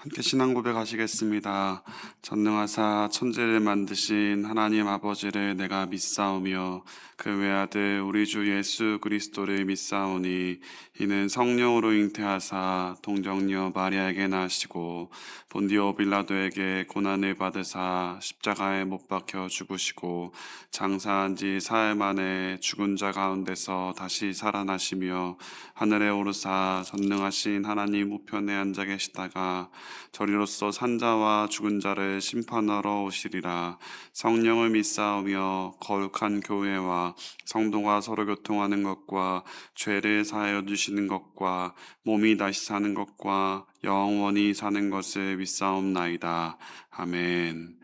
함께 신앙 고백하시겠습니다. 전능하사 천지를 만드신 하나님 아버지를 내가 믿사오며 그 외아들 우리 주 예수 그리스도를 믿사오니 이는 성령으로 잉태하사 동정녀 마리아에게 나시고 본디오 빌라도에게 고난을 받으사 십자가에 못 박혀 죽으시고 장사한 지 사흘 만에 죽은 자 가운데서 다시 살아나시며 하늘에 오르사 전능하신 하나님 우편에 앉아 계시다가 저리로서 산자와 죽은 자를 심판하러 오시리라. 성령을 믿사오며 거룩한 교회와 성도가 서로 교통하는 것과 죄를 사하여 주시는 것과 몸이 다시 사는 것과 영원히 사는 것을 믿사옵나이다. 아멘.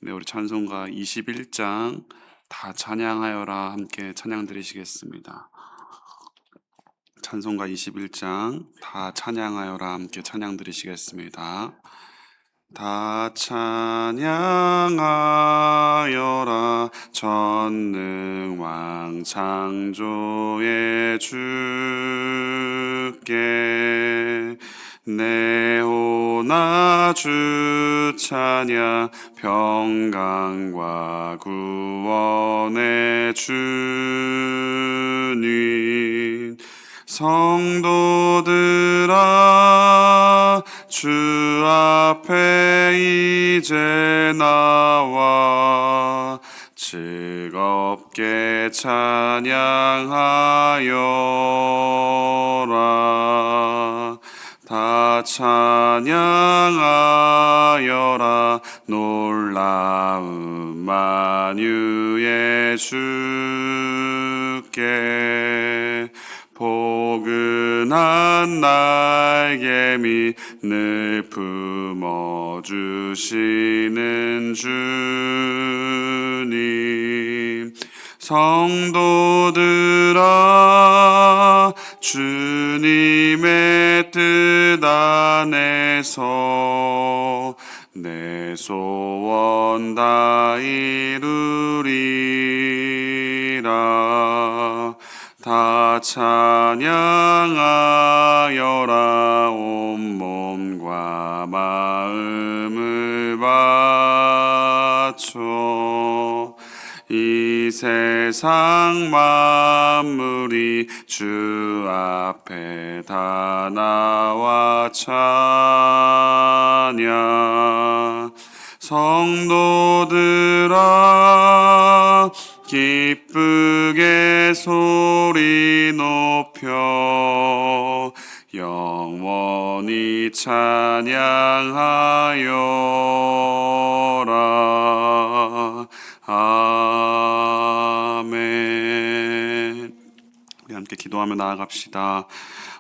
네, 우리 찬송가 21장 다 찬양하여라 함께 찬양 드리시겠습니다. 찬송가 21장 다 찬양하여라 함께 찬양 드리시겠습니다. 다 찬양하여라 전능왕 창조의 주께 내오나 주 찬양 평강과 구원의 주님 성도들아 주 앞에 이제 나와 즐겁게 찬양하여라. 다 찬양하여라. 놀라운 만유의 주께 포근한 날개 밑을 품어주시는 주님 성도들아 주님의 뜻 안에서 내 소원 다 이루리라. 다 찬양하여라. 온몸과 마음을 바쳐 이 세상 만물이 주 앞에 다 나와 찬양 성도들아 기쁘게 소리 높여 영원히 찬양하여라. 아멘. 우리 함께 기도하며 나아갑시다.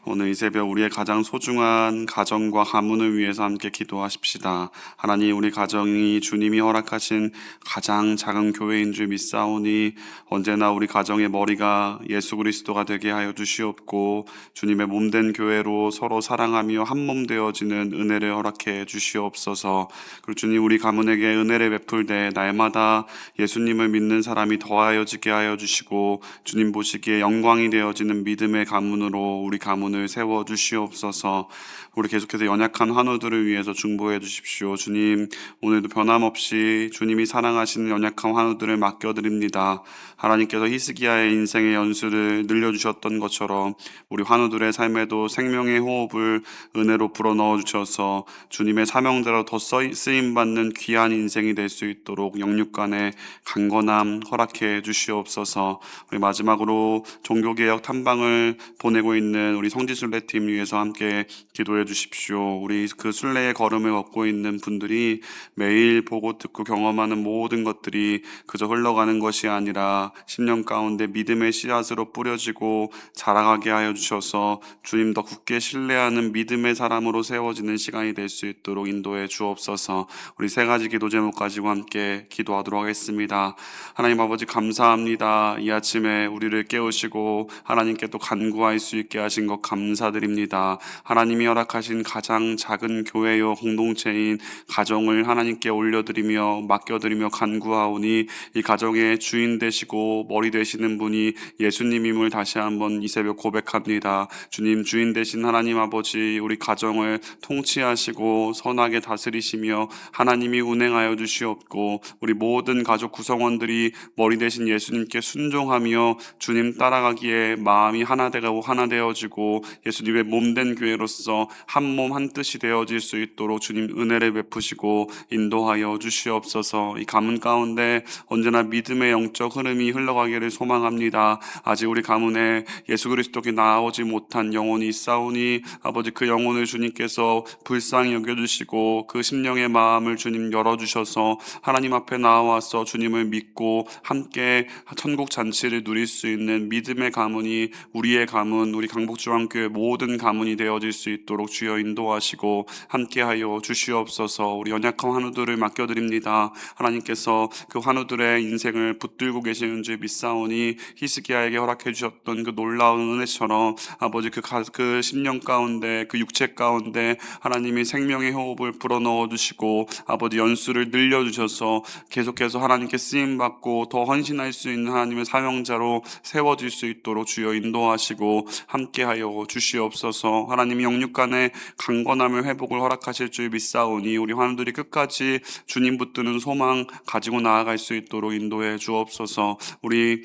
오늘 이 새벽 우리의 가장 소중한 가정과 가문을 위해서 함께 기도하십시다. 하나님, 우리 가정이 주님이 허락하신 가장 작은 교회인 줄 믿사오니 언제나 우리 가정의 머리가 예수 그리스도가 되게 하여 주시옵고 주님의 몸된 교회로 서로 사랑하며 한 몸 되어지는 은혜를 허락해 주시옵소서. 그리고 주님, 우리 가문에게 은혜를 베풀되 날마다 예수님을 믿는 사람이 더하여지게 하여 주시고 주님 보시기에 영광이 되어지는 믿음의 가문으로 우리 가문을 세워 주시옵소서. 우리 계속해서 연약한 환우들을 위해서 중보해 주십시오. 주님, 오늘도 변함없이 주님이 사랑하시는 연약한 환우들을 맡겨드립니다. 하나님께서 히스기야의 인생의 연수를 늘려주셨던 것처럼 우리 환우들의 삶에도 생명의 호흡을 은혜로 불어넣어 주셔서 주님의 사명대로 더 쓰임받는 귀한 인생이 될 수 있도록 영육간의 강건함 허락해 주시옵소서. 우리 마지막으로 종교개혁 탐방을 보내고 있는 우리 성지순례팀 위해서 함께 기도해 주십시오. 우리 그 순례의 걸음을 걷고 있는 분들이 매일 보고 듣고 경험하는 모든 것들이 그저 흘러가는 것이 아니라 10년 가운데 믿음의 씨앗으로 뿌려지고 자라가게 하여 주셔서 주님 더 굳게 신뢰하는 믿음의 사람으로 세워지는 시간이 될 수 있도록 인도해 주옵소서. 우리 세 가지 기도 제목 가지고 함께 기도하도록 하겠습니다. 하나님 아버지 감사합니다. 이 아침에 우리를 깨우시고 하나님께 또 간구할 수 있게 하신 것 감사드립니다. 하나님이 허락하신 가장 작은 교회요 공동체인 가정을 하나님께 올려드리며 맡겨드리며 간구하오니 이 가정의 주인 되시고 머리 되시는 분이 예수님임을 다시 한번 이 새벽 고백합니다. 주님, 주인 되신 하나님 아버지, 우리 가정을 통치하시고 선하게 다스리시며 하나님이 운행하여 주시옵고 우리 모든 가족 구성원들이 머리 되신 예수님께 순종하며 주님 따라가기에 마음이 하나 되고 하나 되어지고 예수님의 몸된 교회로서 한 몸 한 뜻이 되어질 수 있도록 주님 은혜를 베푸시고 인도하여 주시옵소서. 이 가문 가운데 언제나 믿음의 영적 흐름이 흘러가기를 소망합니다. 아직 우리 가문에 예수 그리스도께 나오지 못한 영혼이 있사오니 아버지 그 영혼을 주님께서 불쌍히 여겨주시고 그 심령의 마음을 주님 열어주셔서 하나님 앞에 나와서 주님을 믿고 함께 천국 잔치를 누릴 수 있는 믿음의 가문이 우리의 가문, 우리 강북중앙교회 모든 가문이 되어질 수 있도록 주여 인도하시고 함께하여 주시옵소서. 우리 연약한 환우들을 맡겨드립니다. 하나님께서 그 환우들의 인생을 붙들고 계시는 줄 믿사오니 히스기야에게 허락해 주셨던 그 놀라운 은혜처럼 아버지 그 심령 가운데 그 육체 가운데 하나님이 생명의 호흡을 불어넣어 주시고 아버지 연수를 늘려주셔서 계속해서 하나님께 쓰임받고 더 헌신할 수 있는 하나님의 사명자로 세워질 수 있도록 주여 인도하시고 함께하여 주시옵소서. 하나님이 영육 간의 강건함을 회복을 허락하실 줄 믿사오니 우리 환우들이 끝까지 주님 붙드는 소망 가지고 나아갈 수 있도록 인도해 주옵소서. 우리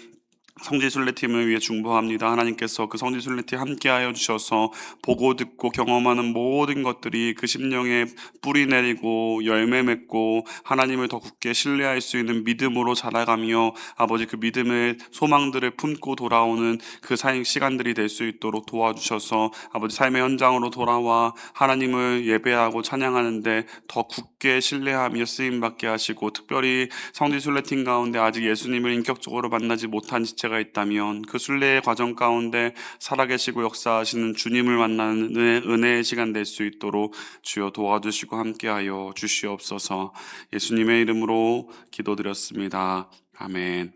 성지순례팀을 위해 중보합니다. 하나님께서 그 성지순례팀 함께하여 주셔서 보고 듣고 경험하는 모든 것들이 그 심령에 뿌리 내리고 열매 맺고 하나님을 더 굳게 신뢰할 수 있는 믿음으로 자라가며 아버지 그 믿음의 소망들을 품고 돌아오는 그 시간들이 될 수 있도록 도와주셔서 아버지 삶의 현장으로 돌아와 하나님을 예배하고 찬양하는데 더 굳게 신뢰하며 쓰임받게 하시고 특별히 성지순례팀 가운데 아직 예수님을 인격적으로 만나지 못한 지체가 있다면 그 순례의 과정 가운데 살아계시고 역사하시는 주님을 만나는 은혜의 시간 될 수 있도록 주여 도와주시고 함께하여 주시옵소서. 예수님의 이름으로 기도드렸습니다. 아멘.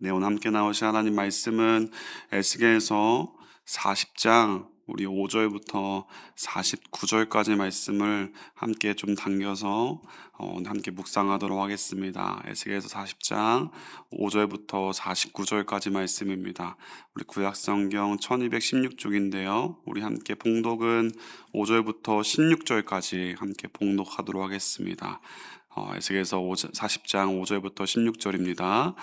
네, 오늘 함께 나오신 하나님 말씀은 에스겔서 40장 우리 5절부터 49절까지 말씀을 함께 좀 당겨서 함께 묵상하도록 하겠습니다. 에스겔서 40장 5절부터 49절까지 말씀입니다. 우리 구약성경 1216쪽인데요. 우리 함께 봉독은 5절부터 16절까지 함께 봉독하도록 하겠습니다. 에스겔서 40장 5절부터 16절입니다.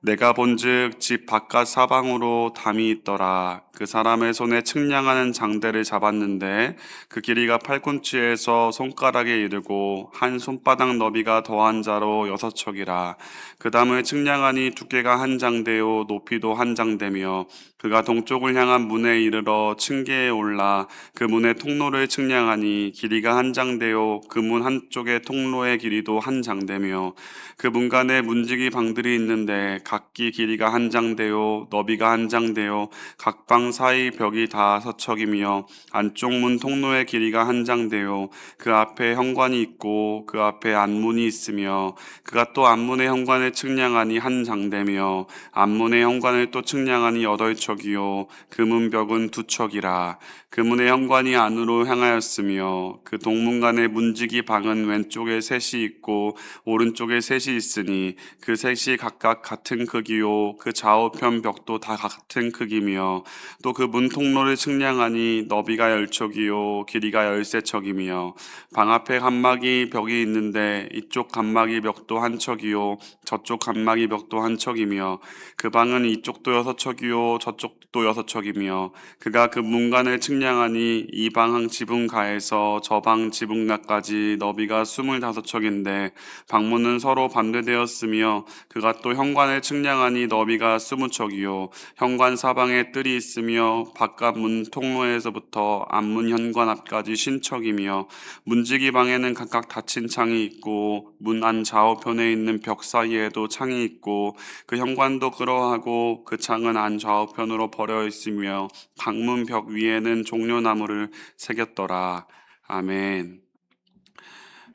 내가 본즉 집 바깥 사방으로 담이 있더라. 그 사람의 손에 측량하는 장대를 잡았는데 그 길이가 팔꿈치에서 손가락에 이르고 한 손바닥 너비가 더한 자로 6척이라. 그 담을 측량하니 두께가 한 장대요 높이도 한 장대며 그가 동쪽을 향한 문에 이르러 층계에 올라 그 문의 통로를 측량하니 길이가 한 장대요 그 문 한쪽의 통로의 길이도 한 장대며 그 문간에 문지기 방들이 있는데 각기 길이가 한 장대요 너비가 한 장대요 각 방 사이 벽이 다 서척이며 안쪽 문 통로의 길이가 한 장대요 그 앞에 현관이 있고 그 앞에 안문이 있으며 그가 또 안문의 현관을 측량하니 한 장대며 안문의 현관을 또 측량하니 8척이요 그 문벽은 2척이라. 그 문의 현관이 안으로 향하였으며 그 동문간의 문지기 방은 왼쪽에 셋이 있고 오른쪽에 셋이 있으니 그 셋이 각각 같은 크기요 그 좌우편 벽도 다 같은 크기며 또 그 문 통로를 측량하니 너비가 10척이요 길이가 13척이며 방 앞에 간막이 벽이 있는데 이쪽 간막이 벽도 한 척이요 저쪽 간막이 벽도 한 척이며 그 방은 이쪽도 6척이요 저쪽도 6척이며 그가 그 문간을 측량하니 이 방 지붕가에서 저 방 지붕가까지 너비가 25척인데 방문은 서로 반대되었으며 그가 또 현관을 측량하니 너비가 20척이요 현관 사방에 뜰이 있으며 바깥 문 통로에서부터 안문 현관 앞까지 50척이며 문지기 방에는 각각 닫힌 창이 있고 문 안 좌우편에 있는 벽 사이에도 창이 있고 그 현관도 그러하고 그 창은 안 좌우편으로 버려 있으며 방문 벽 위에는 종려나무를 새겼더라. 아멘.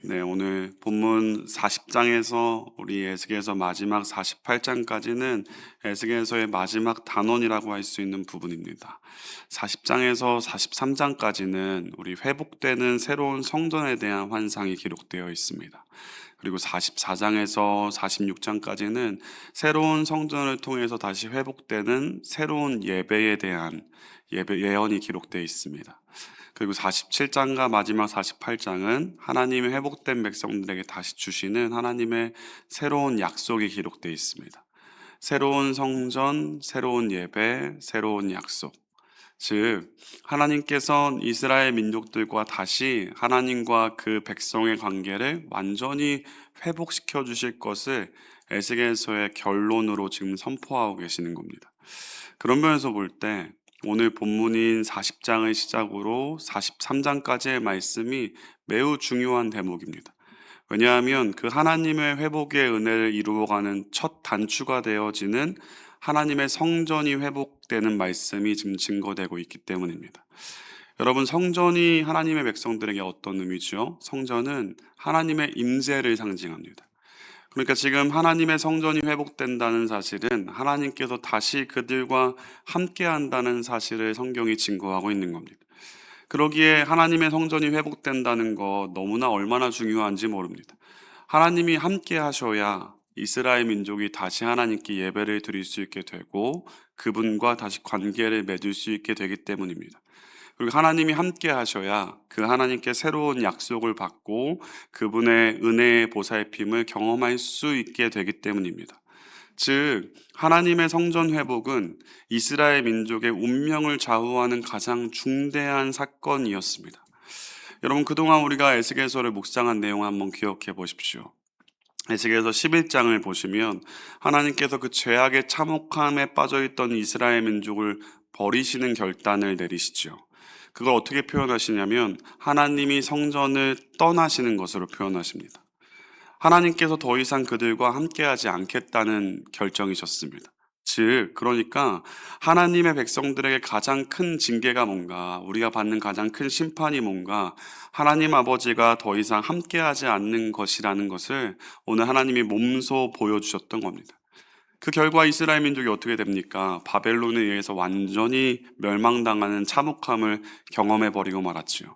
네, 오늘 본문 40장에서 우리 에스겔서 마지막 48장까지는 에스겔서의 마지막 단원이라고 할 수 있는 부분입니다. 40장에서 43장까지는 우리 회복되는 새로운 성전에 대한 환상이 기록되어 있습니다. 그리고 44장에서 46장까지는 새로운 성전을 통해서 다시 회복되는 새로운 예배에 대한 예언이 기록되어 있습니다. 그리고 47장과 마지막 48장은 하나님의 회복된 백성들에게 다시 주시는 하나님의 새로운 약속이 기록되어 있습니다. 새로운 성전, 새로운 예배, 새로운 약속. 즉, 하나님께서는 이스라엘 민족들과 다시 하나님과 그 백성의 관계를 완전히 회복시켜 주실 것을 에스겔서의 결론으로 지금 선포하고 계시는 겁니다. 그런 면에서 볼 때 오늘 본문인 40장을 시작으로 43장까지의 말씀이 매우 중요한 대목입니다. 왜냐하면 그 하나님의 회복의 은혜를 이루어가는 첫 단추가 되어지는 하나님의 성전이 회복되는 말씀이 지금 증거되고 있기 때문입니다. 여러분, 성전이 하나님의 백성들에게 어떤 의미죠? 성전은 하나님의 임재를 상징합니다. 그러니까 지금 하나님의 성전이 회복된다는 사실은 하나님께서 다시 그들과 함께 한다는 사실을 성경이 증거하고 있는 겁니다. 그러기에 하나님의 성전이 회복된다는 거 너무나 얼마나 중요한지 모릅니다. 하나님이 함께 하셔야 이스라엘 민족이 다시 하나님께 예배를 드릴 수 있게 되고 그분과 다시 관계를 맺을 수 있게 되기 때문입니다. 그리고 하나님이 함께 하셔야 그 하나님께 새로운 약속을 받고 그분의 은혜의 보살핌을 경험할 수 있게 되기 때문입니다. 즉, 하나님의 성전 회복은 이스라엘 민족의 운명을 좌우하는 가장 중대한 사건이었습니다. 여러분, 그동안 우리가 에스겔서를 묵상한 내용을 한번 기억해 보십시오. 에스겔서 11장을 보시면 하나님께서 그 죄악의 참혹함에 빠져있던 이스라엘 민족을 버리시는 결단을 내리시죠. 그걸 어떻게 표현하시냐면 하나님이 성전을 떠나시는 것으로 표현하십니다. 하나님께서 더 이상 그들과 함께하지 않겠다는 결정이셨습니다. 즉, 그러니까 하나님의 백성들에게 가장 큰 징계가 뭔가, 우리가 받는 가장 큰 심판이 뭔가, 하나님 아버지가 더 이상 함께하지 않는 것이라는 것을 오늘 하나님이 몸소 보여주셨던 겁니다. 그 결과 이스라엘 민족이 어떻게 됩니까? 바벨론에 의해서 완전히 멸망당하는 참혹함을 경험해버리고 말았지요.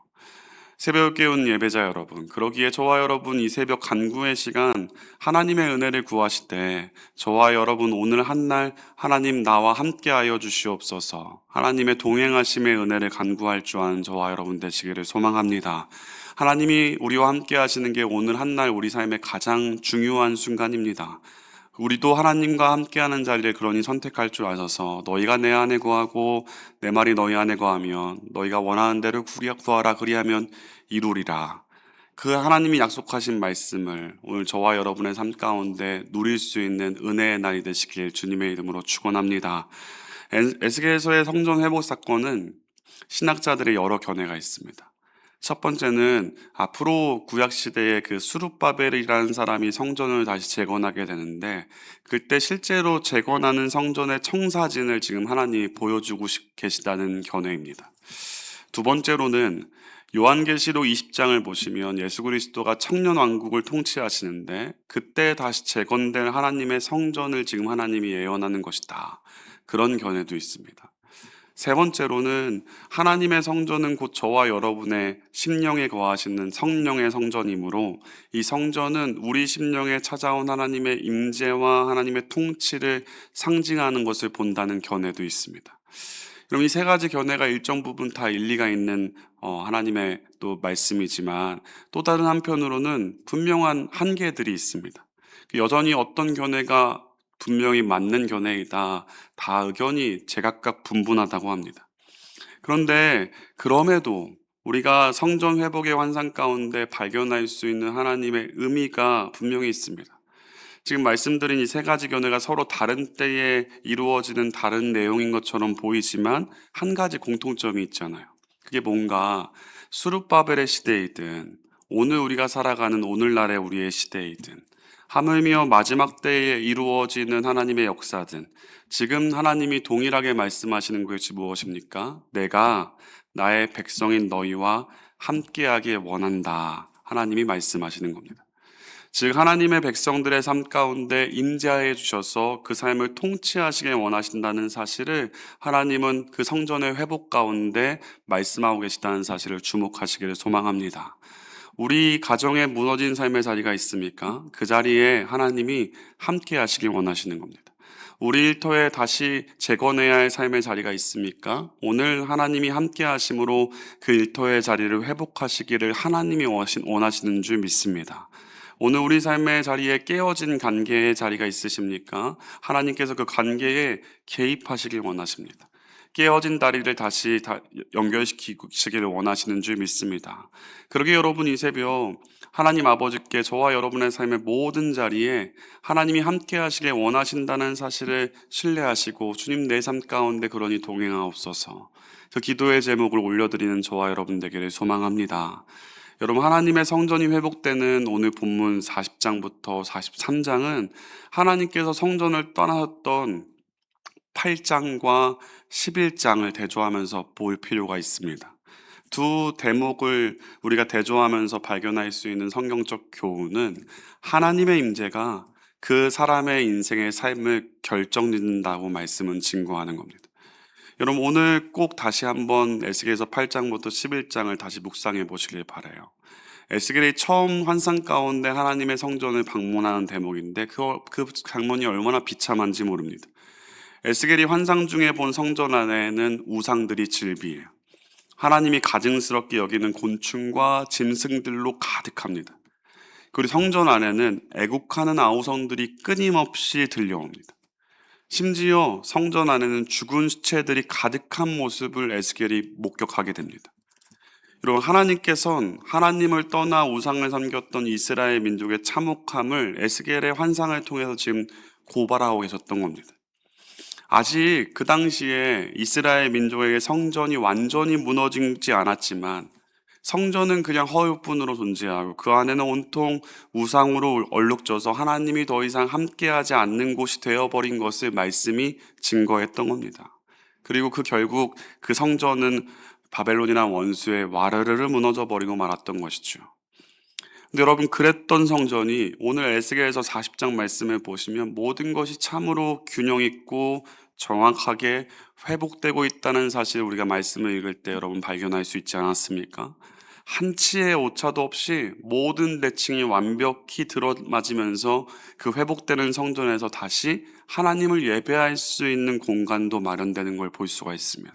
새벽을 깨운 예배자 여러분, 그러기에 저와 여러분 이 새벽 간구의 시간 하나님의 은혜를 구하시되 저와 여러분 오늘 한날 하나님 나와 함께하여 주시옵소서, 하나님의 동행하심의 은혜를 간구할 줄 아는 저와 여러분 되시기를 소망합니다. 하나님이 우리와 함께 하시는 게 오늘 한날 우리 삶의 가장 중요한 순간입니다. 우리도 하나님과 함께하는 자리를 그러니 선택할 줄 아셔서 너희가 내 안에 거하고 내 말이 너희 안에 거하면 너희가 원하는 대로 구하라 그리하면 이루리라. 그 하나님이 약속하신 말씀을 오늘 저와 여러분의 삶 가운데 누릴 수 있는 은혜의 날이 되시길 주님의 이름으로 축원합니다. 에스겔서의 성전 회복 사건은 신학자들의 여러 견해가 있습니다. 첫 번째는 앞으로 구약시대에 그 수룹바벨이라는 사람이 성전을 다시 재건하게 되는데 그때 실제로 재건하는 성전의 청사진을 지금 하나님이 보여주고 계시다는 견해입니다. 두 번째로는 요한계시록 20장을 보시면 예수 그리스도가 청년왕국을 통치하시는데 그때 다시 재건될 하나님의 성전을 지금 하나님이 예언하는 것이다. 그런 견해도 있습니다. 세 번째로는 하나님의 성전은 곧 저와 여러분의 심령에 거하시는 성령의 성전이므로 이 성전은 우리 심령에 찾아온 하나님의 임재와 하나님의 통치를 상징하는 것을 본다는 견해도 있습니다. 그럼 이 세 가지 견해가 일정 부분 다 일리가 있는 하나님의 또 말씀이지만 또 다른 한편으로는 분명한 한계들이 있습니다. 여전히 어떤 견해가 분명히 맞는 견해이다, 다 의견이 제각각 분분하다고 합니다. 그런데 그럼에도 우리가 성전 회복의 환상 가운데 발견할 수 있는 하나님의 의미가 분명히 있습니다. 지금 말씀드린 이 세 가지 견해가 서로 다른 때에 이루어지는 다른 내용인 것처럼 보이지만 한 가지 공통점이 있잖아요. 그게 뭔가 수룹바벨의 시대이든 오늘 우리가 살아가는 오늘날의 우리의 시대이든 하물며 마지막 때에 이루어지는 하나님의 역사든 지금 하나님이 동일하게 말씀하시는 것이 무엇입니까? 내가 나의 백성인 너희와 함께하길 원한다 하나님이 말씀하시는 겁니다. 즉 하나님의 백성들의 삶 가운데 임재하여 주셔서 그 삶을 통치하시길 원하신다는 사실을 하나님은 그 성전의 회복 가운데 말씀하고 계시다는 사실을 주목하시기를 소망합니다. 우리 가정에 무너진 삶의 자리가 있습니까? 그 자리에 하나님이 함께 하시길 원하시는 겁니다. 우리 일터에 다시 재건해야 할 삶의 자리가 있습니까? 오늘 하나님이 함께 하심으로 그 일터의 자리를 회복하시기를 하나님이 원하시는 줄 믿습니다. 오늘 우리 삶의 자리에 깨어진 관계의 자리가 있으십니까? 하나님께서 그 관계에 개입하시길 원하십니다. 깨어진 다리를 다시 연결시키기를 원하시는 줄 믿습니다. 그러게 여러분 이 새벽 하나님 아버지께 저와 여러분의 삶의 모든 자리에 하나님이 함께 하시길 원하신다는 사실을 신뢰하시고 주님 내 삶 가운데 그러니 동행하옵소서. 그 기도의 제목을 올려드리는 저와 여러분 되기를 소망합니다. 여러분 하나님의 성전이 회복되는 오늘 본문 40장부터 43장은 하나님께서 성전을 떠나셨던 8장과 11장을 대조하면서 볼 필요가 있습니다. 두 대목을 우리가 대조하면서 발견할 수 있는 성경적 교훈은 하나님의 임재가 그 사람의 인생의 삶을 결정짓는다고 말씀은 증거하는 겁니다. 여러분 오늘 꼭 다시 한번 에스겔서 8장부터 11장을 다시 묵상해 보시길 바라요. 에스겔이 처음 환상 가운데 하나님의 성전을 방문하는 대목인데 그 장면이 얼마나 비참한지 모릅니다. 에스겔이 환상 중에 본 성전 안에는 우상들이 즐비해요. 하나님이 가증스럽게 여기는 곤충과 짐승들로 가득합니다. 그리고 성전 안에는 애국하는 아우성들이 끊임없이 들려옵니다. 심지어 성전 안에는 죽은 시체들이 가득한 모습을 에스겔이 목격하게 됩니다. 여러분 하나님께서는 하나님을 떠나 우상을 섬겼던 이스라엘 민족의 참혹함을 에스겔의 환상을 통해서 지금 고발하고 계셨던 겁니다. 아직 그 당시에 이스라엘 민족에게 성전이 완전히 무너지지 않았지만 성전은 그냥 허유뿐으로 존재하고 그 안에는 온통 우상으로 얼룩져서 하나님이 더 이상 함께하지 않는 곳이 되어버린 것을 말씀이 증거했던 겁니다. 그리고 결국 그 성전은 바벨론이라는 원수의 와르르르 무너져 버리고 말았던 것이죠. 근데 여러분 그랬던 성전이 오늘 에스겔서 40장 말씀을 보시면 모든 것이 참으로 균형 있고 정확하게 회복되고 있다는 사실을 우리가 말씀을 읽을 때 여러분 발견할 수 있지 않았습니까? 한치의 오차도 없이 모든 대칭이 완벽히 들어맞으면서 그 회복되는 성전에서 다시 하나님을 예배할 수 있는 공간도 마련되는 걸 볼 수가 있습니다.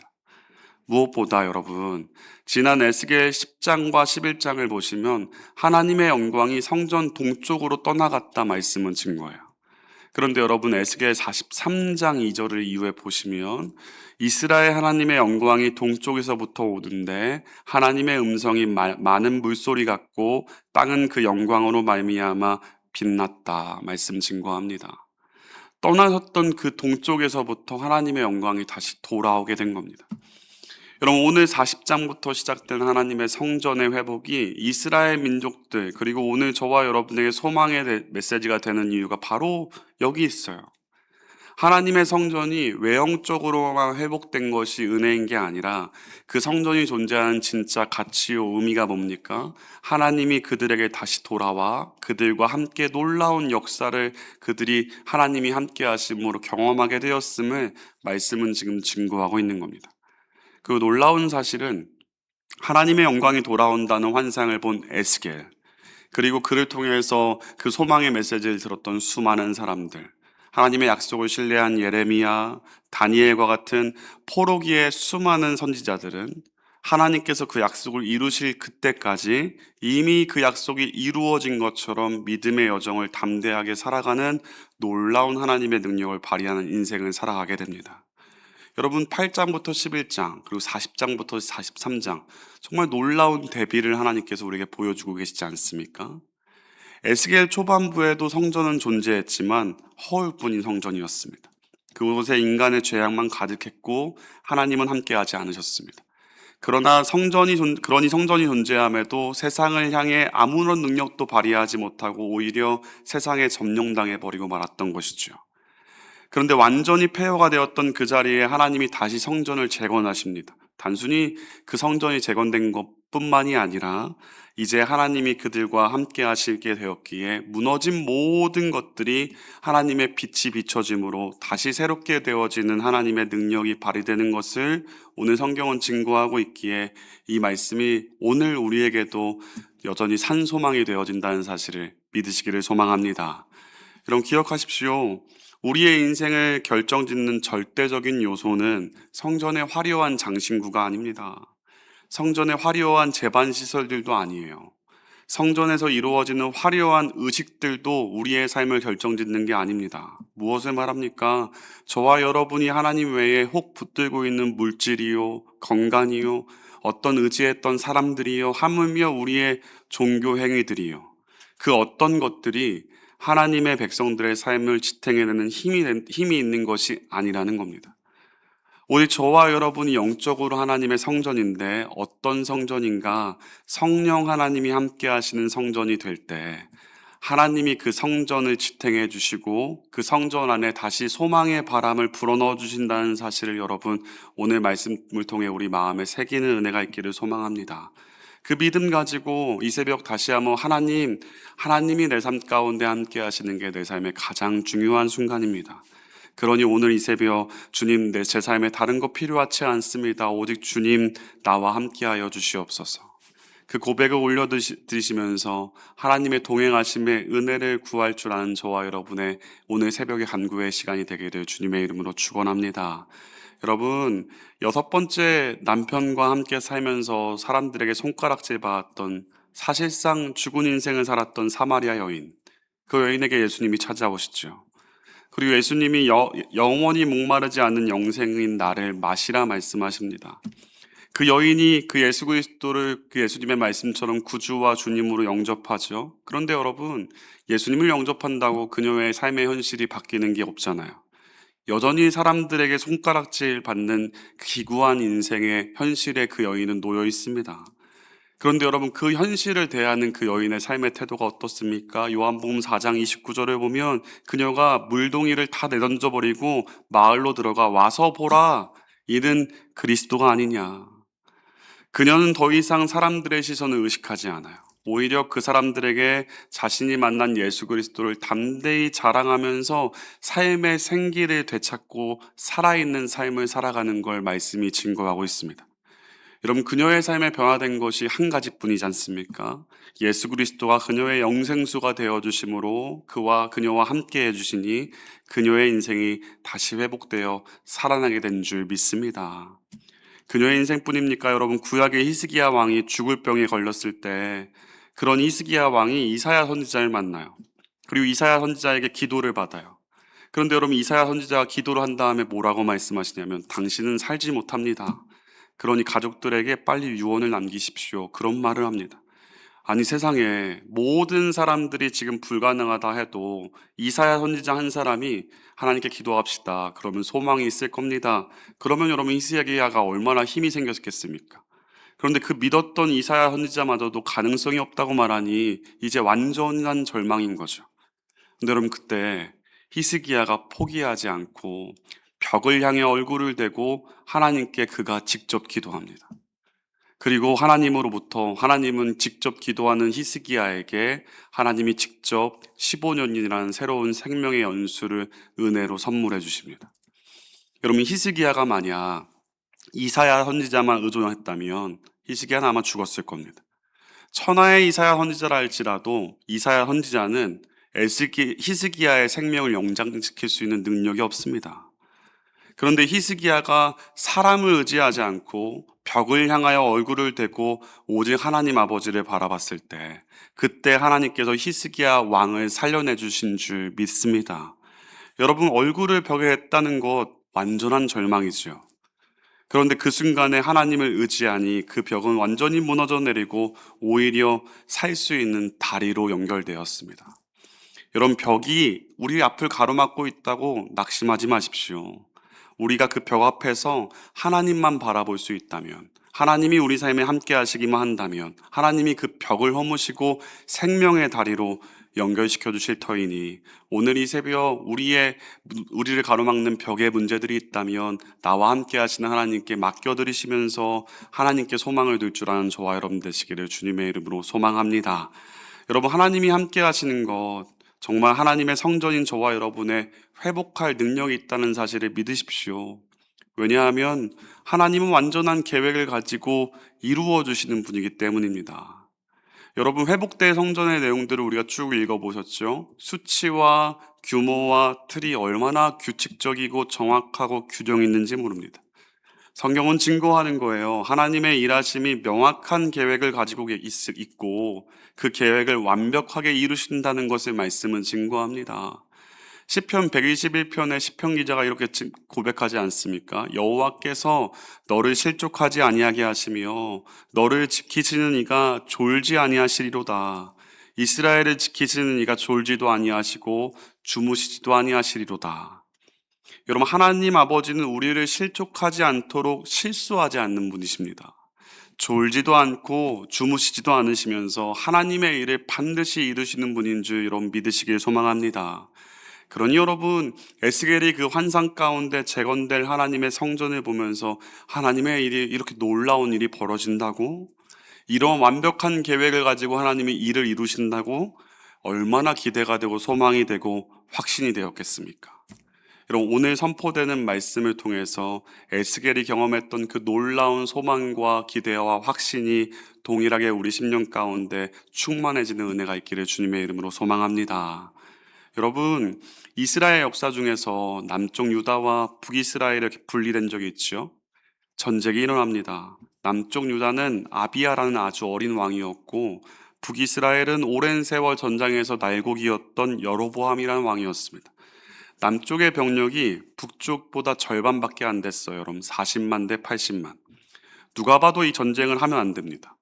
무엇보다 여러분 지난 에스겔 10장과 11장을 보시면 하나님의 영광이 성전 동쪽으로 떠나갔다 말씀은 증거해요. 그런데 여러분 에스겔 43장 2절을 이후에 보시면 이스라엘 하나님의 영광이 동쪽에서부터 오는데 하나님의 음성이 많은 물소리 같고 땅은 그 영광으로 말미암아 빛났다 말씀 증거합니다. 떠나셨던 그 동쪽에서부터 하나님의 영광이 다시 돌아오게 된 겁니다. 여러분 오늘 40장부터 시작된 하나님의 성전의 회복이 이스라엘 민족들 그리고 오늘 저와 여러분에게 소망의 메시지가 되는 이유가 바로 여기 있어요. 하나님의 성전이 외형적으로만 회복된 것이 은혜인 게 아니라 그 성전이 존재하는 진짜 가치요 의미가 뭡니까? 하나님이 그들에게 다시 돌아와 그들과 함께 놀라운 역사를 그들이 하나님이 함께 하심으로 경험하게 되었음을 말씀은 지금 증거하고 있는 겁니다. 그 놀라운 사실은 하나님의 영광이 돌아온다는 환상을 본 에스겔 그리고 그를 통해서 그 소망의 메시지를 들었던 수많은 사람들 하나님의 약속을 신뢰한 예레미야, 다니엘과 같은 포로기의 수많은 선지자들은 하나님께서 그 약속을 이루실 그때까지 이미 그 약속이 이루어진 것처럼 믿음의 여정을 담대하게 살아가는 놀라운 하나님의 능력을 발휘하는 인생을 살아가게 됩니다. 여러분 8장부터 11장 그리고 40장부터 43장 정말 놀라운 대비를 하나님께서 우리에게 보여주고 계시지 않습니까? 에스겔 초반부에도 성전은 존재했지만 허울뿐인 성전이었습니다. 그곳에 인간의 죄악만 가득했고 하나님은 함께하지 않으셨습니다. 그러니 성전이 존재함에도 세상을 향해 아무런 능력도 발휘하지 못하고 오히려 세상에 점령당해 버리고 말았던 것이죠. 그런데 완전히 폐허가 되었던 그 자리에 하나님이 다시 성전을 재건하십니다. 단순히 그 성전이 재건된 뿐만이 아니라 이제 하나님이 그들과 함께 하시게 되었기에 무너진 모든 것들이 하나님의 빛이 비춰짐으로 다시 새롭게 되어지는 하나님의 능력이 발휘되는 것을 오늘 성경은 증거하고 있기에 이 말씀이 오늘 우리에게도 여전히 산소망이 되어진다는 사실을 믿으시기를 소망합니다. 여러분 기억하십시오. 우리의 인생을 결정짓는 절대적인 요소는 성전의 화려한 장신구가 아닙니다. 성전의 화려한 제반 시설들도 아니에요. 성전에서 이루어지는 화려한 의식들도 우리의 삶을 결정짓는 게 아닙니다. 무엇을 말합니까? 저와 여러분이 하나님 외에 혹 붙들고 있는 물질이요, 건강이요, 어떤 의지했던 사람들이요, 하물며 우리의 종교 행위들이요. 그 어떤 것들이 하나님의 백성들의 삶을 지탱해내는 힘이 있는 것이 아니라는 겁니다. 오직 저와 여러분이 영적으로 하나님의 성전인데 어떤 성전인가? 성령 하나님이 함께 하시는 성전이 될 때 하나님이 그 성전을 지탱해 주시고 그 성전 안에 다시 소망의 바람을 불어넣어 주신다는 사실을 여러분 오늘 말씀을 통해 우리 마음에 새기는 은혜가 있기를 소망합니다. 그 믿음 가지고 이 새벽 다시 한번 하나님이 내 삶 가운데 함께 하시는 게 내 삶의 가장 중요한 순간입니다. 그러니 오늘 이 새벽 주님 제 삶에 다른 거 필요하지 않습니다. 오직 주님 나와 함께하여 주시옵소서. 그 고백을 올려드리시면서 하나님의 동행하심의 은혜를 구할 줄 아는 저와 여러분의 오늘 새벽의 간구의 시간이 되기를 주님의 이름으로 축원합니다. 여러분 6번째 남편과 함께 살면서 사람들에게 손가락질 받았던 사실상 죽은 인생을 살았던 사마리아 여인, 그 여인에게 예수님이 찾아오시죠. 그리고 예수님이 영원히 목마르지 않는 영생인 나를 마시라 말씀하십니다. 그 여인이 그 예수 그리스도를 그 예수님의 말씀처럼 구주와 주님으로 영접하죠. 그런데 여러분 예수님을 영접한다고 그녀의 삶의 현실이 바뀌는 게 없잖아요. 여전히 사람들에게 손가락질 받는 기구한 인생의 현실에 그 여인은 놓여 있습니다. 그런데 여러분 그 현실을 대하는 그 여인의 삶의 태도가 어떻습니까? 요한복음 4장 29절을 보면 그녀가 물동이를 다 내던져버리고 마을로 들어가 와서 보라 이는 그리스도가 아니냐. 그녀는 더 이상 사람들의 시선을 의식하지 않아요. 오히려 그 사람들에게 자신이 만난 예수 그리스도를 담대히 자랑하면서 삶의 생기를 되찾고 살아있는 삶을 살아가는 걸 말씀이 증거하고 있습니다. 여러분 그녀의 삶에 변화된 것이 한 가지뿐이지 않습니까? 예수 그리스도가 그녀의 영생수가 되어주심으로 그녀와 함께 해주시니 그녀의 인생이 다시 회복되어 살아나게 된 줄 믿습니다. 그녀의 인생뿐입니까? 여러분 구약의 히스기야 왕이 죽을 병에 걸렸을 때 그런 히스기야 왕이 이사야 선지자를 만나요. 그리고 이사야 선지자에게 기도를 받아요. 그런데 여러분 이사야 선지자가 기도를 한 다음에 뭐라고 말씀하시냐면 당신은 살지 못합니다. 그러니 가족들에게 빨리 유언을 남기십시오. 그런 말을 합니다. 아니 세상에 모든 사람들이 지금 불가능하다 해도 이사야 선지자 한 사람이 하나님께 기도합시다. 그러면 소망이 있을 겁니다. 그러면 여러분 히스기야가 얼마나 힘이 생겼겠습니까? 그런데 그 믿었던 이사야 선지자마저도 가능성이 없다고 말하니 이제 완전한 절망인 거죠. 근데 여러분 그때 히스기야가 포기하지 않고 벽을 향해 얼굴을 대고 하나님께 그가 직접 기도합니다. 그리고 하나님은 직접 기도하는 히스기야에게 하나님이 직접 15년이라는 새로운 생명의 연수를 은혜로 선물해 주십니다. 여러분 히스기야가 만약 이사야 선지자만 의존했다면 히스기야는 아마 죽었을 겁니다. 천하의 이사야 선지자라 할지라도 이사야 선지자는 히스기야의 생명을 연장시킬 수 있는 능력이 없습니다. 그런데 히스기야가 사람을 의지하지 않고 벽을 향하여 얼굴을 대고 오직 하나님 아버지를 바라봤을 때 그때 하나님께서 히스기야 왕을 살려내 주신 줄 믿습니다. 여러분 얼굴을 벽에 했다는 것 완전한 절망이죠. 그런데 그 순간에 하나님을 의지하니 그 벽은 완전히 무너져 내리고 오히려 살 수 있는 다리로 연결되었습니다. 여러분 벽이 우리 앞을 가로막고 있다고 낙심하지 마십시오. 우리가 그 벽 앞에서 하나님만 바라볼 수 있다면, 하나님이 우리 삶에 함께 하시기만 한다면, 하나님이 그 벽을 허무시고 생명의 다리로 연결시켜 주실 터이니 오늘 이 새벽 우리를 가로막는 벽에 문제들이 있다면 나와 함께 하시는 하나님께 맡겨드리시면서 하나님께 소망을 둘 줄 아는 저와 여러분 되시기를 주님의 이름으로 소망합니다. 여러분, 하나님이 함께 하시는 것, 정말 하나님의 성전인 저와 여러분의 회복할 능력이 있다는 사실을 믿으십시오. 왜냐하면 하나님은 완전한 계획을 가지고 이루어 주시는 분이기 때문입니다. 여러분, 회복된 성전의 내용들을 우리가 쭉 읽어보셨죠? 수치와 규모와 틀이 얼마나 규칙적이고 정확하고 균형 있는지 모릅니다. 성경은 증거하는 거예요. 하나님의 일하심이 명확한 계획을 가지고 있고 그 계획을 완벽하게 이루신다는 것을 말씀은 증거합니다. 시편 121편의 시편 기자가 이렇게 고백하지 않습니까? 여호와께서 너를 실족하지 아니하게 하시며 너를 지키시는 이가 졸지 아니하시리로다. 이스라엘을 지키시는 이가 졸지도 아니하시고 주무시지도 아니하시리로다. 여러분, 하나님 아버지는 우리를 실족하지 않도록 실수하지 않는 분이십니다. 졸지도 않고 주무시지도 않으시면서 하나님의 일을 반드시 이루시는 분인 줄 여러분 믿으시길 소망합니다. 그러니 여러분, 에스겔이 그 환상 가운데 재건될 하나님의 성전을 보면서 하나님의 일이 이렇게 놀라운 일이 벌어진다고? 이런 완벽한 계획을 가지고 하나님이 일을 이루신다고? 얼마나 기대가 되고 소망이 되고 확신이 되었겠습니까? 여러분, 오늘 선포되는 말씀을 통해서 에스겔이 경험했던 그 놀라운 소망과 기대와 확신이 동일하게 우리 심령 가운데 충만해지는 은혜가 있기를 주님의 이름으로 소망합니다. 여러분, 이스라엘 역사 중에서 남쪽 유다와 북이스라엘이 이렇게 분리된 적이 있죠. 전쟁이 일어납니다. 남쪽 유다는 아비야라는 아주 어린 왕이었고 북이스라엘은 오랜 세월 전장에서 날고기였던 여로보암이라는 왕이었습니다. 남쪽의 병력이 북쪽보다 절반밖에 안 됐어요. 여러분, 40만 대 80만. 누가 봐도 이 전쟁을 하면 안 됩니다.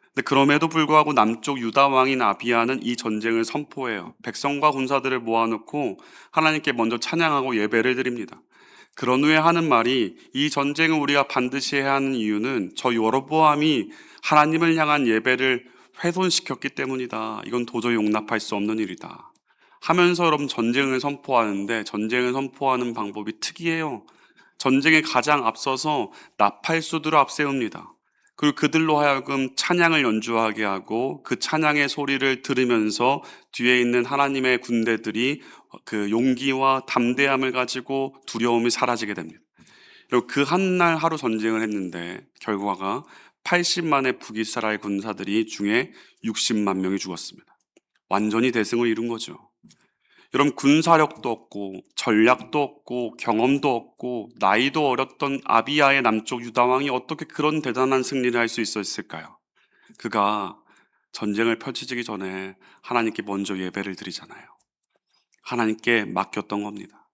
근데 그럼에도 불구하고 남쪽 유다 왕인 아비야는 이 전쟁을 선포해요. 백성과 군사들을 모아놓고 하나님께 먼저 찬양하고 예배를 드립니다. 그런 후에 하는 말이, 이 전쟁을 우리가 반드시 해야 하는 이유는 저 여로보암이 하나님을 향한 예배를 훼손시켰기 때문이다. 이건 도저히 용납할 수 없는 일이다. 하면서 여러분 전쟁을 선포하는데, 전쟁을 선포하는 방법이 특이해요. 전쟁에 가장 앞서서 나팔수들을 앞세웁니다. 그리고 그들로 하여금 찬양을 연주하게 하고 그 찬양의 소리를 들으면서 뒤에 있는 하나님의 군대들이 그 용기와 담대함을 가지고 두려움이 사라지게 됩니다. 그리고 그 한 날 하루 전쟁을 했는데 결과가 80만의 북이스라엘 군사들이 중에 60만 명이 죽었습니다. 완전히 대승을 이룬 거죠. 여러분, 군사력도 없고 전략도 없고 경험도 없고 나이도 어렸던 아비야의 남쪽 유다왕이 어떻게 그런 대단한 승리를 할 수 있었을까요? 그가 전쟁을 펼치기 전에 하나님께 먼저 예배를 드리잖아요. 하나님께 맡겼던 겁니다.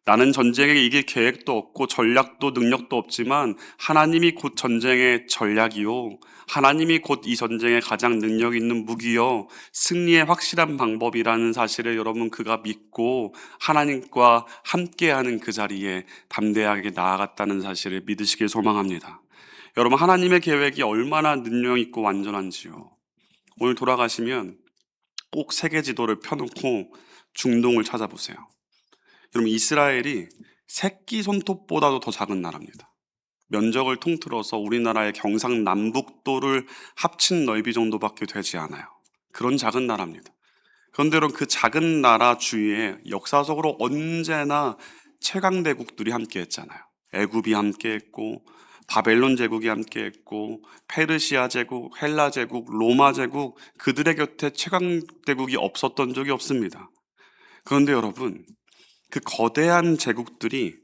나는 전쟁에 이길 계획도 없고 전략도 능력도 없지만 하나님이 곧 전쟁의 전략이요, 하나님이 곧 이 전쟁에 가장 능력 있는 무기요, 승리의 확실한 방법이라는 사실을 여러분 그가 믿고 하나님과 함께하는 그 자리에 담대하게 나아갔다는 사실을 믿으시길 소망합니다. 여러분, 하나님의 계획이 얼마나 능력 있고 완전한지요. 오늘 돌아가시면 꼭 세계 지도를 펴놓고 중동을 찾아보세요. 여러분, 이스라엘이 새끼 손톱보다도 더 작은 나라입니다. 면적을 통틀어서 우리나라의 경상남북도를 합친 넓이 정도밖에 되지 않아요. 그런 작은 나라입니다. 그런데 여러분, 그 작은 나라 주위에 역사적으로 언제나 최강대국들이 함께했잖아요. 애굽이 함께했고 바벨론 제국이 함께했고 페르시아 제국, 헬라 제국, 로마 제국, 그들의 곁에 최강대국이 없었던 적이 없습니다. 그런데 여러분, 그 거대한 제국들이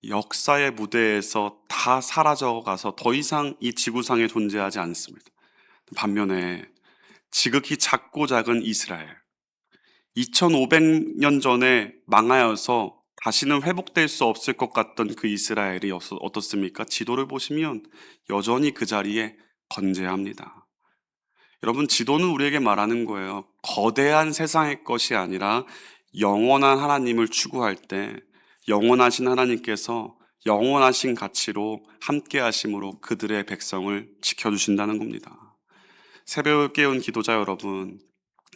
역사의 무대에서 다 사라져가서 더 이상 이 지구상에 존재하지 않습니다. 반면에 지극히 작고 작은 이스라엘, 2500년 전에 망하여서 다시는 회복될 수 없을 것 같던 그 이스라엘이 어떻습니까? 지도를 보시면 여전히 그 자리에 건재합니다. 여러분, 지도는 우리에게 말하는 거예요. 거대한 세상의 것이 아니라 영원한 하나님을 추구할 때 영원하신 하나님께서 영원하신 가치로 함께 하심으로 그들의 백성을 지켜주신다는 겁니다. 새벽을 깨운 기도자 여러분,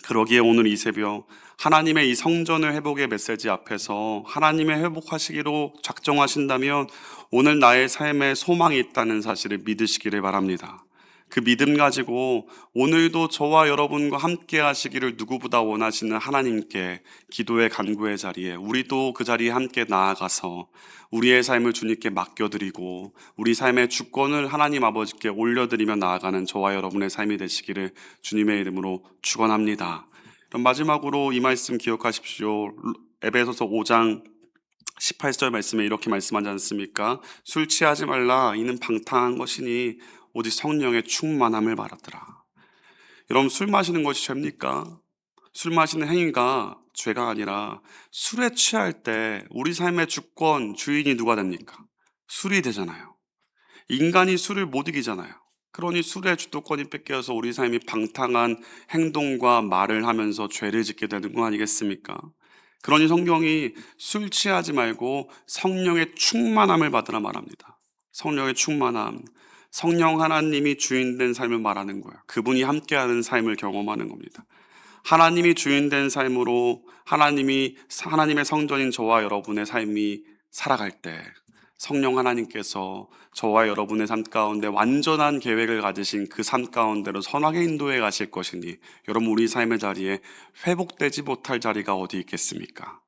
그러기에 오늘 이 새벽 하나님의 이 성전을 회복의 메시지 앞에서 하나님의 회복하시기로 작정하신다면 오늘 나의 삶에 소망이 있다는 사실을 믿으시기를 바랍니다. 그 믿음 가지고 오늘도 저와 여러분과 함께 하시기를 누구보다 원하시는 하나님께 기도의 간구의 자리에 우리도 그 자리에 함께 나아가서 우리의 삶을 주님께 맡겨드리고 우리 삶의 주권을 하나님 아버지께 올려드리며 나아가는 저와 여러분의 삶이 되시기를 주님의 이름으로 축원합니다. 그럼 마지막으로 이 말씀 기억하십시오. 에베소서 5장 18절 말씀에 이렇게 말씀하지 않습니까? 술 취하지 말라 이는 방탕한 것이니 오직 성령의 충만함을 말하더라. 여러분, 술 마시는 것이 죄입니까? 술 마시는 행위가 죄가 아니라 술에 취할 때 우리 삶의 주권, 주인이 누가 됩니까? 술이 되잖아요. 인간이 술을 못 이기잖아요. 그러니 술의 주도권이 뺏겨서 우리 삶이 방탕한 행동과 말을 하면서 죄를 짓게 되는 거 아니겠습니까? 그러니 성경이 술 취하지 말고 성령의 충만함을 받으라 말합니다. 성령의 충만함. 성령 하나님이 주인된 삶을 말하는 거예요. 그분이 함께하는 삶을 경험하는 겁니다. 하나님이 주인된 삶으로 하나님의 성전인 저와 여러분의 삶이 살아갈 때 성령 하나님께서 저와 여러분의 삶 가운데 완전한 계획을 가지신 그 삶 가운데로 선하게 인도해 가실 것이니 여러분 우리 삶의 자리에 회복되지 못할 자리가 어디 있겠습니까?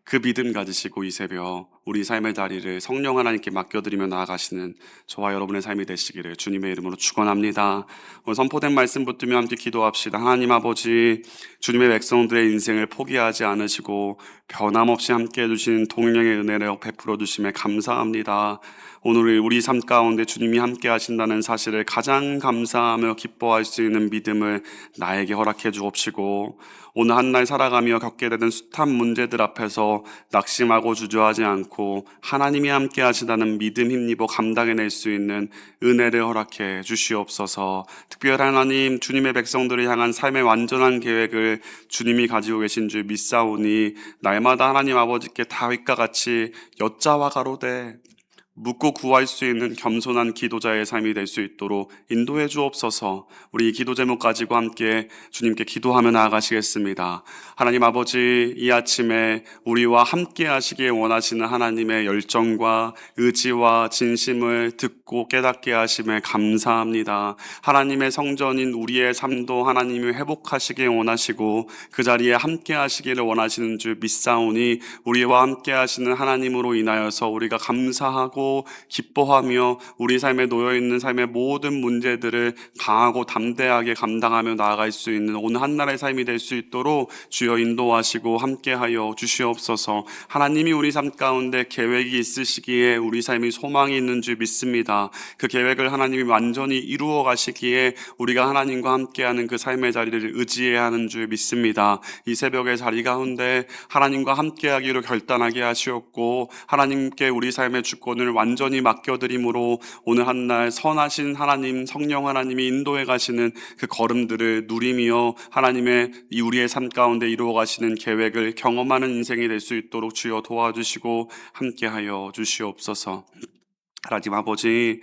그 믿음 가지시고 이 새벽 우리 삶의 자리를 성령 하나님께 맡겨드리며 나아가시는 저와 여러분의 삶이 되시기를 주님의 이름으로 축원합니다. 오늘 선포된 말씀 붙들며 함께 기도합시다. 하나님 아버지, 주님의 백성들의 인생을 포기하지 않으시고 변함없이 함께 해주신 동행의 은혜를 베풀어 주심에 감사합니다. 오늘 우리 삶 가운데 주님이 함께 하신다는 사실을 가장 감사하며 기뻐할 수 있는 믿음을 나에게 허락해 주옵시고 오늘 한 날 살아가며 겪게 되는 숱한 문제들 앞에서 낙심하고 주저하지 않고 하나님이 함께 하시다는 믿음 힘입어 감당해낼 수 있는 은혜를 허락해 주시옵소서. 특별히 하나님, 주님의 백성들을 향한 삶의 완전한 계획을 주님이 가지고 계신 줄 믿사오니 날마다 하나님 아버지께 다윗과 같이 여자와 가로되 묻고 구할 수 있는 겸손한 기도자의 삶이 될 수 있도록 인도해 주옵소서. 우리 이 기도 제목 가지고 함께 주님께 기도하며 나아가시겠습니다. 하나님 아버지, 이 아침에 우리와 함께 하시기에 원하시는 하나님의 열정과 의지와 진심을 듣고 깨닫게 하심에 감사합니다. 하나님의 성전인 우리의 삶도 하나님이 회복하시기에 원하시고 그 자리에 함께 하시기를 원하시는 줄 믿사오니 우리와 함께 하시는 하나님으로 인하여서 우리가 감사하고 기뻐하며 우리 삶에 놓여있는 삶의 모든 문제들을 강하고 담대하게 감당하며 나아갈 수 있는 오늘 한날의 삶이 될 수 있도록 주여 인도하시고 함께하여 주시옵소서. 하나님이 우리 삶 가운데 계획이 있으시기에 우리 삶이 소망이 있는 줄 믿습니다. 그 계획을 하나님이 완전히 이루어 가시기에 우리가 하나님과 함께하는 그 삶의 자리를 의지해야 하는 줄 믿습니다. 이 새벽의 자리 가운데 하나님과 함께하기로 결단하게 하시옵고 하나님께 우리 삶의 주권을 완전히 맡겨드림으로 오늘 한날 선하신 하나님, 성령 하나님이 인도해 가시는 그 걸음들을 누리며 하나님의 이 우리의 삶 가운데 이루어 가시는 계획을 경험하는 인생이 될 수 있도록 주여 도와주시고 함께하여 주시옵소서. 하나님 아버지,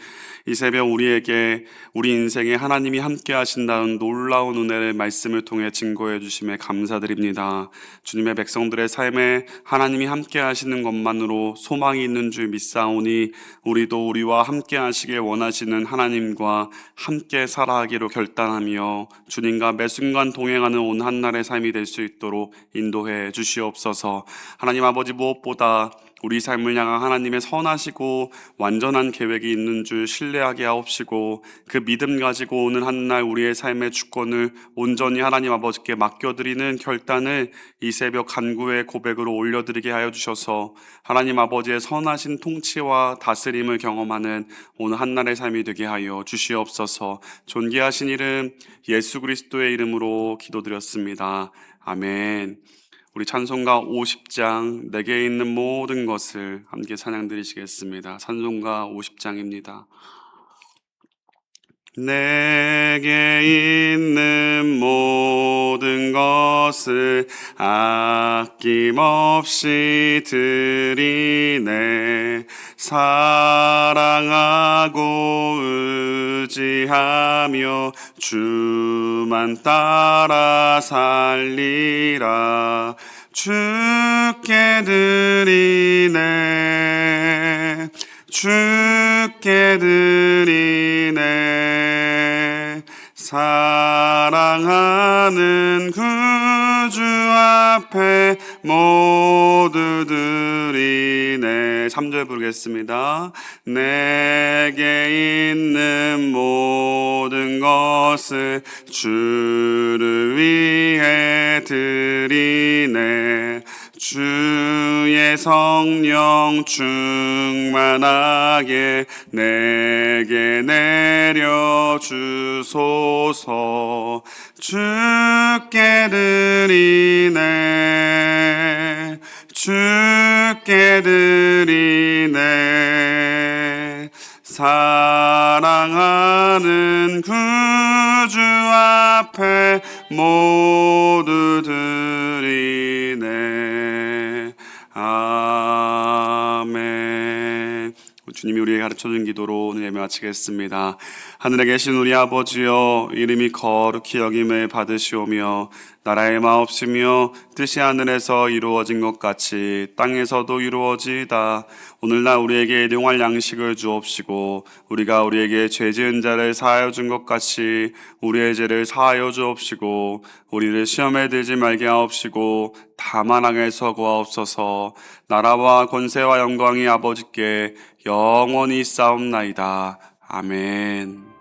이 새벽 우리에게 우리 인생에 하나님이 함께 하신다는 놀라운 은혜의 말씀을 통해 증거해 주심에 감사드립니다. 주님의 백성들의 삶에 하나님이 함께 하시는 것만으로 소망이 있는 줄 믿사오니 우리도 우리와 함께 하시길 원하시는 하나님과 함께 살아가기로 결단하며 주님과 매 순간 동행하는 온 한날의 삶이 될 수 있도록 인도해 주시옵소서. 하나님 아버지, 무엇보다 우리 삶을 향한 하나님의 선하시고 완전한 계획이 있는 줄 신뢰하게 하옵시고 그 믿음 가지고 오늘 한날 우리의 삶의 주권을 온전히 하나님 아버지께 맡겨드리는 결단을 이 새벽 간구의 고백으로 올려드리게 하여 주셔서 하나님 아버지의 선하신 통치와 다스림을 경험하는 오늘 한날의 삶이 되게 하여 주시옵소서. 존귀하신 이름 예수 그리스도의 이름으로 기도드렸습니다. 아멘. 우리 찬송가 50장 내게 있는 모든 것을 함께 찬양 드리시겠습니다. 찬송가 50장입니다. 내게 있는 모든 것을 아낌없이 드리네. 사랑하고 의지하며 주만 따라 살리라. 주께 드리네. 주께 드리네. 사랑하는 구주 앞에 모두 드리네. 3절 부르겠습니다. 내게 있는 모든 것을 주를 위해 드리네. 주의 성령 충만하게 내게 내려주소서. 주께 드리네. 주께 드리네. 사랑하는 구주 앞에 모두 드리네. 아멘. 주님이 우리에게 가르쳐준 기도로 오늘 예배 마치겠습니다. 하늘에 계신 우리 아버지여, 이름이 거룩히 여김을 받으시오며 나라의 마옵시며 뜻이 하늘에서 이루어진 것 같이 땅에서도 이루어지이다. 오늘날 우리에게 일용할 양식을 주옵시고 우리가 우리에게 죄 지은 자를 사하여 준 것 같이 우리의 죄를 사하여 주옵시고 우리를 시험에 들지 말게 하옵시고 다만 악에서 구하옵소서. 나라와 권세와 영광이 아버지께 영원히 있사옵나이다. 아멘.